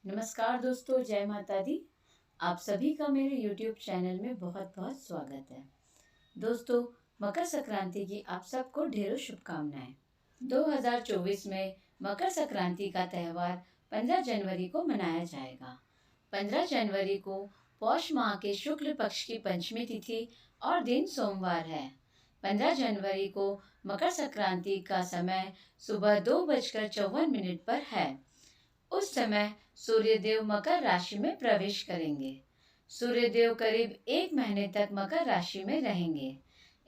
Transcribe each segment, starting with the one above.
नमस्कार दोस्तों, जय माता दी। आप सभी का मेरे YouTube चैनल में बहुत बहुत स्वागत है। दोस्तों, मकर संक्रांति की आप सबको ढेरों शुभकामनाएं। 2024 में मकर संक्रांति का त्यौहार 15 जनवरी को मनाया जाएगा। 15 जनवरी को पौष माह के शुक्ल पक्ष की पंचमी तिथि और दिन सोमवार है। 15 जनवरी को मकर संक्रांति का समय सुबह 2:54 पर है। उस समय सूर्यदेव मकर राशि में प्रवेश करेंगे। सूर्यदेव करीब 1 महीने तक मकर राशि में रहेंगे।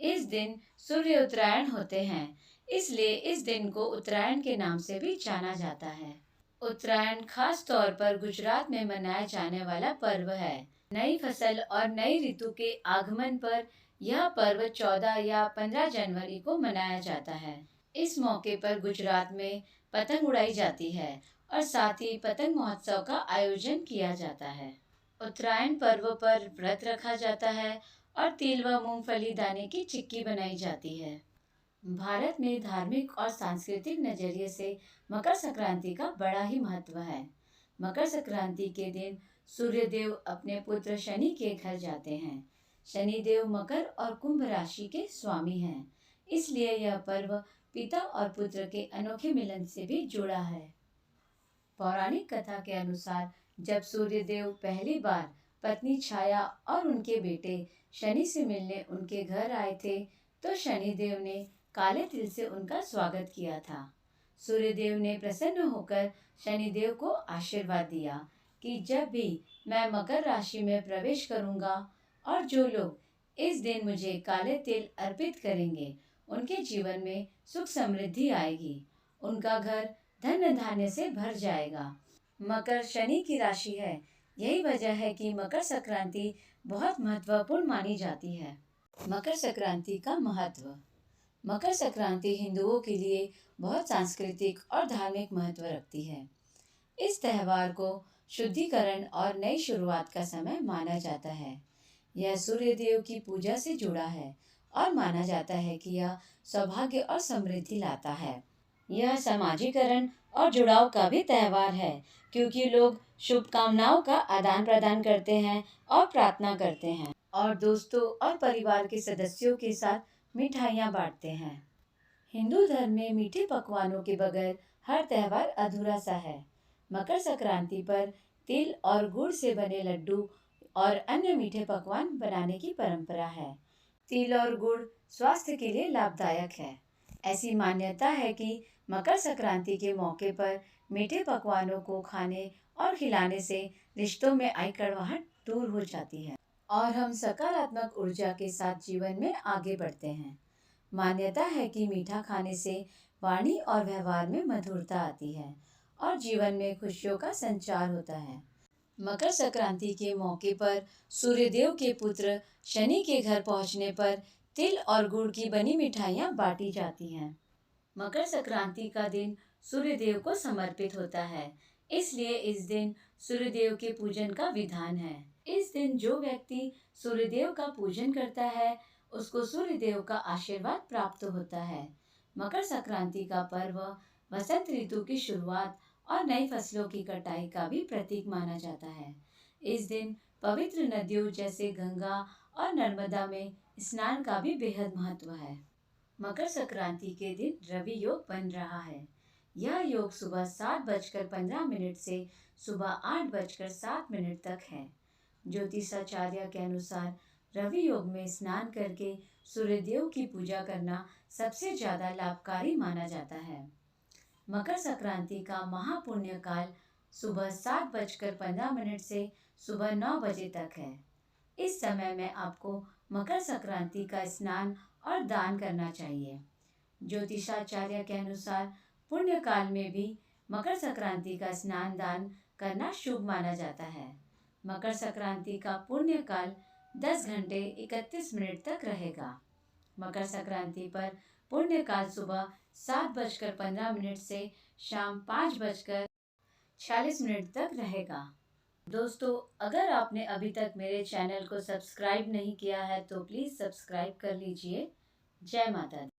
इस दिन सूर्य उत्तरायण होते हैं, इसलिए इस दिन को उत्तरायण के नाम से भी जाना जाता है। उत्तरायण खास तौर पर गुजरात में मनाया जाने वाला पर्व है। नई फसल और नई ऋतु के आगमन पर यह पर्व 14 या 15 जनवरी को मनाया जाता है। इस मौके पर गुजरात में पतंग उड़ाई जाती है और साथ ही पतंग महोत्सव का आयोजन किया जाता है। उत्तरायण पर्व पर व्रत रखा जाता है और तिल व मूंगफली दाने की चिक्की बनाई जाती है। भारत में धार्मिक और सांस्कृतिक नजरिए से मकर संक्रांति का बड़ा ही महत्व है। मकर संक्रांति के दिन सूर्यदेव अपने पुत्र शनि के घर जाते हैं। शनिदेव मकर और कुंभ राशि के स्वामी हैं, इसलिए यह पर्व पिता और पुत्र के अनोखे मिलन से भी जुड़ा है। पौराणिक कथा के अनुसार जब सूर्यदेव पहली बार पत्नी छाया और उनके बेटे शनि से मिलने उनके घर आए थे, तो शनिदेव ने काले तिल से उनका स्वागत किया था। सूर्यदेव ने प्रसन्न होकर शनिदेव को आशीर्वाद दिया कि जब भी मैं मकर राशि में प्रवेश करूंगा और जो लोग इस दिन मुझे काले तिल अर्पित करेंगे, उनके जीवन में सुख समृद्धि आएगी, उनका घर धन धान्य से भर जाएगा। मकर शनि की राशि है, यही वजह है कि मकर संक्रांति बहुत महत्वपूर्ण मानी जाती है। मकर संक्रांति का महत्व। मकर संक्रांति हिंदुओं के लिए बहुत सांस्कृतिक और धार्मिक महत्व रखती है। इस त्यौहार को शुद्धिकरण और नई शुरुआत का समय माना जाता है। यह सूर्यदेव की पूजा से जुड़ा है और माना जाता है कि यह सौभाग्य और समृद्धि लाता है। यह समाजीकरण और जुड़ाव का भी त्यौहार है, क्योंकि लोग शुभकामनाओं का आदान प्रदान करते हैं और प्रार्थना करते हैं और दोस्तों और परिवार के सदस्यों के साथ मिठाइयाँ बांटते हैं। हिंदू धर्म में मीठे पकवानों के बगैर हर त्यौहार अधूरा सा है। मकर संक्रांति पर तिल और गुड़ से बने लड्डू और अन्य मीठे पकवान बनाने की परंपरा है। तिल और गुड़ स्वास्थ्य के लिए लाभदायक है। ऐसी मान्यता है कि मकर संक्रांति के मौके पर मीठे पकवानों को खाने और खिलाने से रिश्तों में आई कड़वाहट दूर हो जाती है और हम सकारात्मक ऊर्जा के साथ जीवन में आगे बढ़ते हैं। मान्यता है कि मीठा खाने से वाणी और व्यवहार में मधुरता आती है और जीवन में खुशियों का संचार होता है। मकर संक्रांति के मौके पर सूर्यदेव के पुत्र शनि के घर पहुंचने पर तिल और गुड़ की बनी मिठाइयाँ बांटी जाती हैं। मकर संक्रांति का दिन सूर्यदेव को समर्पित होता है, इसलिए इस दिन सूर्यदेव के पूजन का विधान है। इस दिन जो व्यक्ति सूर्यदेव का पूजन करता है, उसको सूर्यदेव का आशीर्वाद प्राप्त होता है। मकर संक्रांति का पर्व वसंत ऋतु की शुरुआत और नई फसलों की कटाई का भी प्रतीक माना जाता है। इस दिन पवित्र नदियों जैसे गंगा और नर्मदा में स्नान का भी बेहद महत्व है। मकर संक्रांति के दिन रवि योग बन रहा है। यह योग सुबह 7:15 से सुबह 8:07 तक है। ज्योतिषाचार्य के अनुसार रवि योग में स्नान करके सूर्यदेव की पूजा करना सबसे ज्यादा लाभकारी माना जाता है। मकर संक्रांति का महापुण्य काल सुबह 7:15 से सुबह 9 बजे तक है। इस समय में आपको मकर संक्रांति का स्नान और दान करना चाहिए। ज्योतिषाचार्य के अनुसार पुण्य काल में भी मकर संक्रांति का स्नान दान करना शुभ माना जाता है। मकर संक्रांति का पुण्य काल 10 घंटे 31 मिनट तक रहेगा। मकर संक्रांति पर पुण्य काल सुबह 7:15 से शाम 5:46 तक रहेगा। दोस्तों, अगर आपने अभी तक मेरे चैनल को सब्सक्राइब नहीं किया है तो प्लीज़ सब्सक्राइब कर लीजिए। जय माता दी।